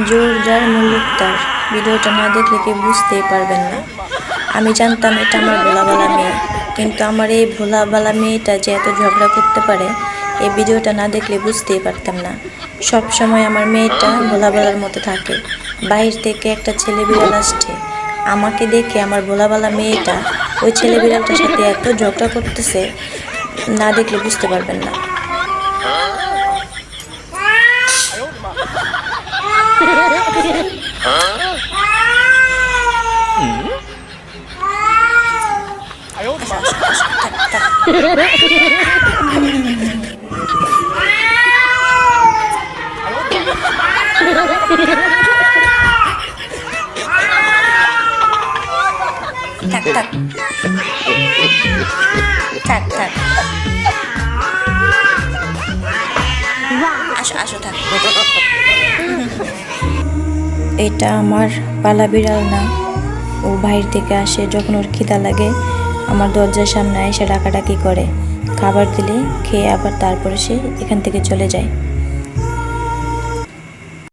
জোর যার মুলুক তার। ভিডিওটা না দেখলে কেউ বুঝতেই পারবেন না। আমি জানতাম এটা আমার ভোলাবালা মেয়ে, কিন্তু আমার এই ভোলাবালা মেয়েটা যে এত ঝগড়া করতে পারে এই ভিডিওটা না দেখলে বুঝতেই পারতাম না। সব সময় আমার মেয়েটা ভোলাবালার মতো থাকে। বাইরে থেকে একটা ছেলে বিড়াল আসছে, আমাকে দেখে আমার ভোলাবালা মেয়েটা ওই ছেলে বিড়ালটার সাথে এত ঝগড়া করতেছে, না দেখলে বুঝতে পারবেন না। থাক থাক থাক থাক, আসো আসো থাক। এটা আমার পালা বিড়াল না, ও বাইরে থেকে আসে যখন ওর খিদা লাগে, আমার দরজার সামনে এসে ডাকাডাকি করে, খাবার দিলে খেয়ে আবার তারপরে সে এখান থেকে চলে যায়।